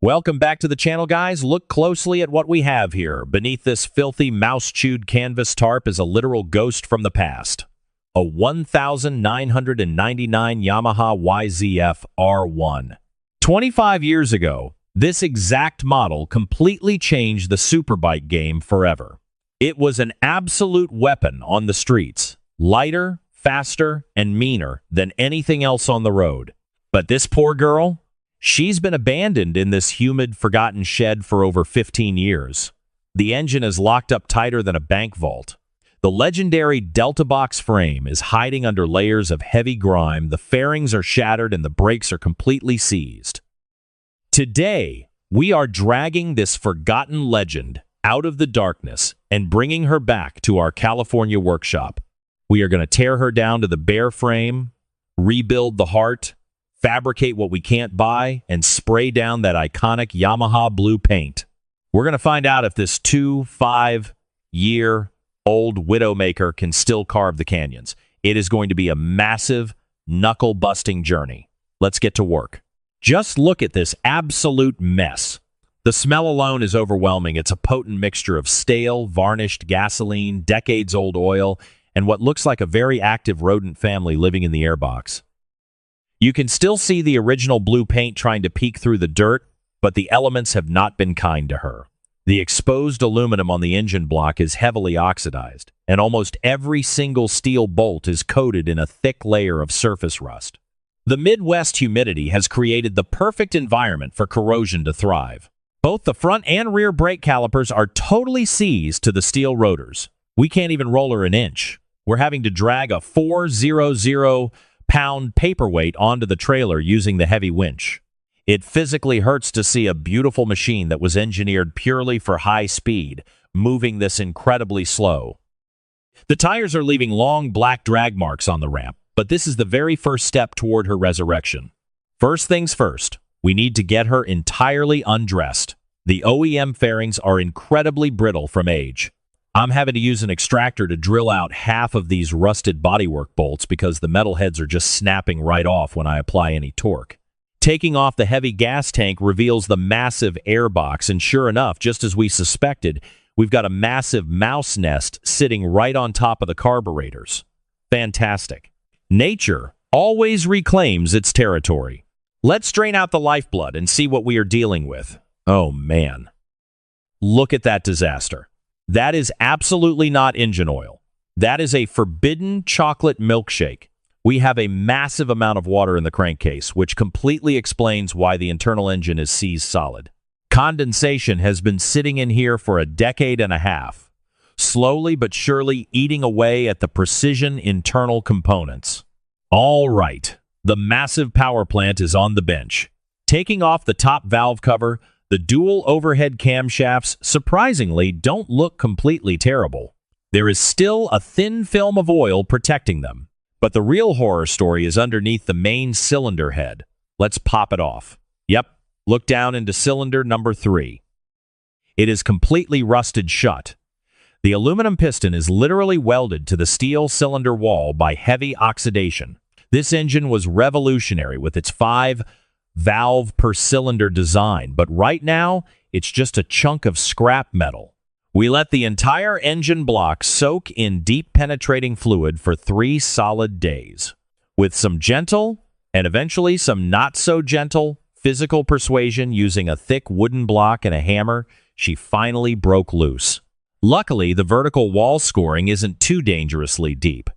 Welcome back to the channel, guys. Look closely at what we have here. Beneath this filthy, mouse-chewed canvas tarp is a literal ghost from the past. A 1999 Yamaha YZF-R1. 25 years ago, this exact model completely changed the superbike game forever. It was an absolute weapon on the streets. Lighter, faster, and meaner than anything else on the road. But this poor girl? She's been abandoned in this humid, forgotten shed for over 15 years. The engine is locked up tighter than a bank vault. The legendary Deltabox frame is hiding under layers of heavy grime, the fairings are shattered, and the brakes are completely seized. Today, we are dragging this forgotten legend out of the darkness and bringing her back to our California workshop. We are going to tear her down to the bare frame, rebuild the heart, fabricate what we can't buy, and spray down that iconic Yamaha Blue paint. We're going to find out if this 5-year-old widowmaker can still carve the canyons. It is going to be a massive, knuckle-busting journey. Let's get to work. Just look at this absolute mess. The smell alone is overwhelming. It's a potent mixture of stale, varnished gasoline, decades-old oil, and what looks like a very active rodent family living in the airbox. You can still see the original blue paint trying to peek through the dirt, but the elements have not been kind to her. The exposed aluminum on the engine block is heavily oxidized, and almost every single steel bolt is coated in a thick layer of surface rust. The Midwest humidity has created the perfect environment for corrosion to thrive. Both the front and rear brake calipers are totally seized to the steel rotors. We can't even roll her an inch. We're having to drag a 400-pound paperweight onto the trailer using the heavy winch. It physically hurts to see a beautiful machine that was engineered purely for high speed, moving this incredibly slow. The tires are leaving long black drag marks on the ramp, but this is the very first step toward her resurrection. First things first, we need to get her entirely undressed. The OEM fairings are incredibly brittle from age. I'm having to use an extractor to drill out half of these rusted bodywork bolts because the metal heads are just snapping right off when I apply any torque. Taking off the heavy gas tank reveals the massive airbox, and sure enough, just as we suspected, we've got a massive mouse nest sitting right on top of the carburetors. Fantastic. Nature always reclaims its territory. Let's drain out the lifeblood and see what we are dealing with. Oh man. Look at that disaster. That is absolutely not engine oil. That is a forbidden chocolate milkshake. We have a massive amount of water in the crankcase, which completely explains why the internal engine is seized solid. Condensation has been sitting in here for a decade and a half, slowly but surely eating away at the precision internal components. All right, the massive power plant is on the bench. Taking off the top valve cover, the dual overhead camshafts, surprisingly, don't look completely terrible. There is still a thin film of oil protecting them. But the real horror story is underneath the main cylinder head. Let's pop it off. Yep, look down into cylinder number 3. It is completely rusted shut. The aluminum piston is literally welded to the steel cylinder wall by heavy oxidation. This engine was revolutionary with its 5-valve per cylinder design, but right now, it's just a chunk of scrap metal. We let the entire engine block soak in deep penetrating fluid for 3 solid days. With some gentle, and eventually some not-so-gentle, physical persuasion using a thick wooden block and a hammer, she finally broke loose. Luckily, the vertical wall scoring isn't too dangerously deep.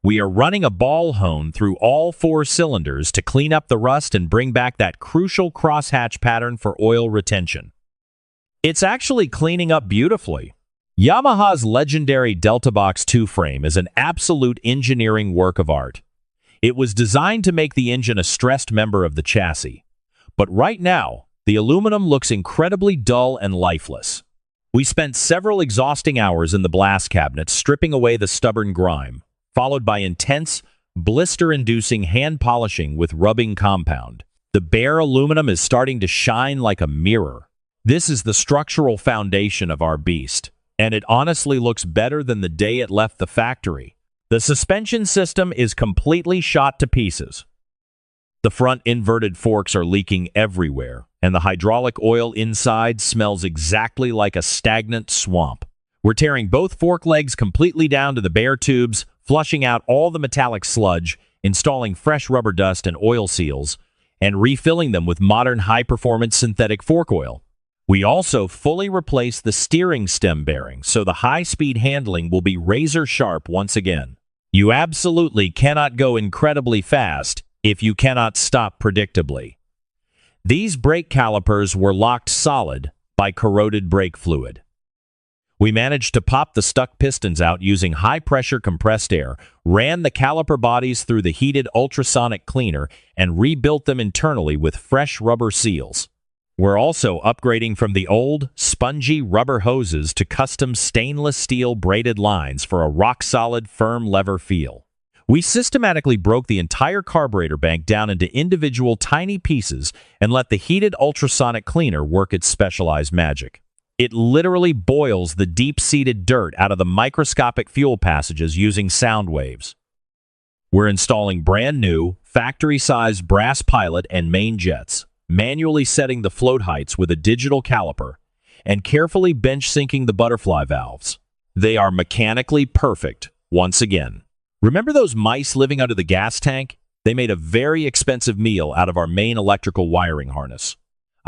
We are running a ball hone through all 4 cylinders to clean up the rust and bring back that crucial crosshatch pattern for oil retention. It's actually cleaning up beautifully. Yamaha's legendary Deltabox 2 frame is an absolute engineering work of art. It was designed to make the engine a stressed member of the chassis. But right now, the aluminum looks incredibly dull and lifeless. We spent several exhausting hours in the blast cabinet stripping away the stubborn grime, followed by intense, blister-inducing hand polishing with rubbing compound. The bare aluminum is starting to shine like a mirror. This is the structural foundation of our beast, and it honestly looks better than the day it left the factory. The suspension system is completely shot to pieces. The front inverted forks are leaking everywhere, and the hydraulic oil inside smells exactly like a stagnant swamp. We're tearing both fork legs completely down to the bare tubes, flushing out all the metallic sludge, installing fresh rubber dust and oil seals, and refilling them with modern high-performance synthetic fork oil. We also fully replaced the steering stem bearing, so the high-speed handling will be razor-sharp once again. You absolutely cannot go incredibly fast if you cannot stop predictably. These brake calipers were locked solid by corroded brake fluid. We managed to pop the stuck pistons out using high-pressure compressed air, ran the caliper bodies through the heated ultrasonic cleaner, and rebuilt them internally with fresh rubber seals. We're also upgrading from the old, spongy rubber hoses to custom stainless steel braided lines for a rock-solid, firm lever feel. We systematically broke the entire carburetor bank down into individual tiny pieces and let the heated ultrasonic cleaner work its specialized magic. It literally boils the deep-seated dirt out of the microscopic fuel passages using sound waves. We're installing brand new, factory-sized brass pilot and main jets, manually setting the float heights with a digital caliper, and carefully bench-sinking the butterfly valves. They are mechanically perfect once again. Remember those mice living under the gas tank? They made a very expensive meal out of our main electrical wiring harness.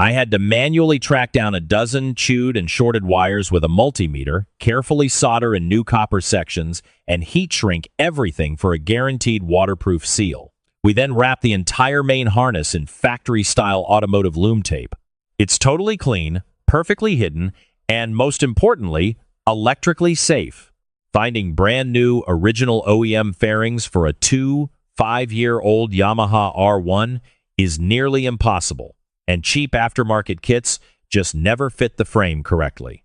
I had to manually track down a dozen chewed and shorted wires with a multimeter, carefully solder in new copper sections, and heat shrink everything for a guaranteed waterproof seal. We then wrap the entire main harness in factory-style automotive loom tape. It's totally clean, perfectly hidden, and most importantly, electrically safe. Finding brand new original OEM fairings for a 5-year-old Yamaha R1 is nearly impossible, and cheap aftermarket kits just never fit the frame correctly.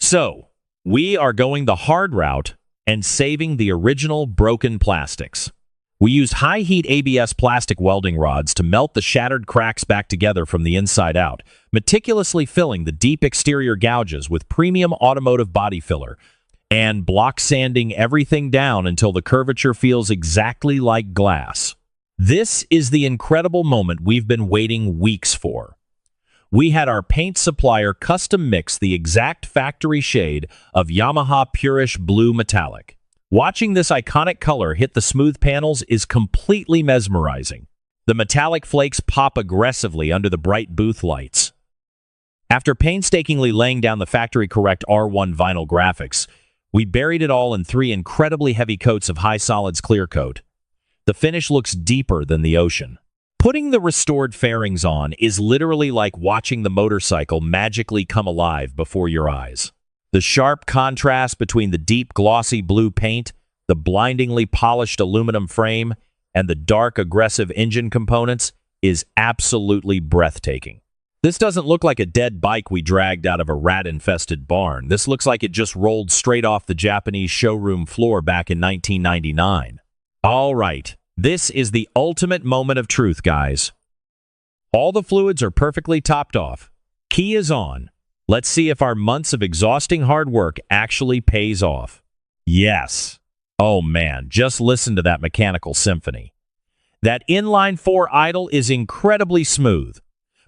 So, we are going the hard route and saving the original broken plastics. We used high-heat ABS plastic welding rods to melt the shattered cracks back together from the inside out, meticulously filling the deep exterior gouges with premium automotive body filler, and block sanding everything down until the curvature feels exactly like glass. This is the incredible moment we've been waiting weeks for. We had our paint supplier custom mix the exact factory shade of Yamaha Purish Blue Metallic. Watching this iconic color hit the smooth panels is completely mesmerizing. The metallic flakes pop aggressively under the bright booth lights. After painstakingly laying down the factory-correct R1 vinyl graphics, we buried it all in 3 incredibly heavy coats of high solids clear coat. The finish looks deeper than the ocean. Putting the restored fairings on is literally like watching the motorcycle magically come alive before your eyes. The sharp contrast between the deep glossy blue paint, the blindingly polished aluminum frame, and the dark aggressive engine components is absolutely breathtaking. This doesn't look like a dead bike we dragged out of a rat-infested barn. This looks like it just rolled straight off the Japanese showroom floor back in 1999. All right, this is the ultimate moment of truth, guys. All the fluids are perfectly topped off. Key is on. Let's see if our months of exhausting hard work actually pays off. Yes. Oh man, just listen to that mechanical symphony. That inline-4 idle is incredibly smooth,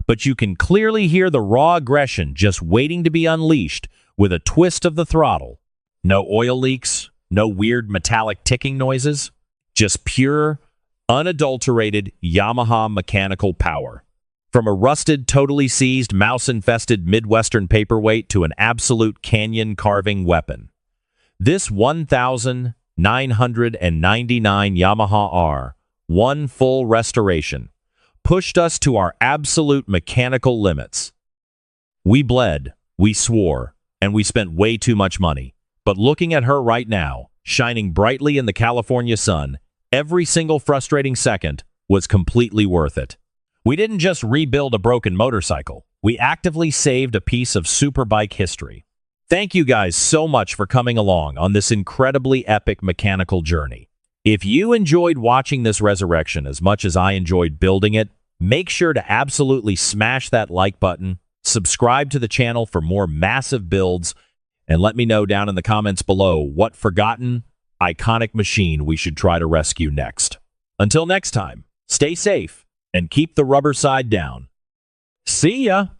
but you can clearly hear the raw aggression just waiting to be unleashed with a twist of the throttle. No oil leaks, no weird metallic ticking noises, just pure, unadulterated Yamaha mechanical power. From a rusted, totally seized, mouse-infested Midwestern paperweight to an absolute canyon-carving weapon. This 1,999 Yamaha R1 full restoration pushed us to our absolute mechanical limits. We bled, we swore, and we spent way too much money. But looking at her right now, shining brightly in the California sun, every single frustrating second was completely worth it. We didn't just rebuild a broken motorcycle. We actively saved a piece of superbike history. Thank you guys so much for coming along on this incredibly epic mechanical journey. If you enjoyed watching this resurrection as much as I enjoyed building it, make sure to absolutely smash that like button, subscribe to the channel for more massive builds, and let me know down in the comments below what forgotten, iconic machine we should try to rescue next. Until next time, stay safe and keep the rubber side down. See ya!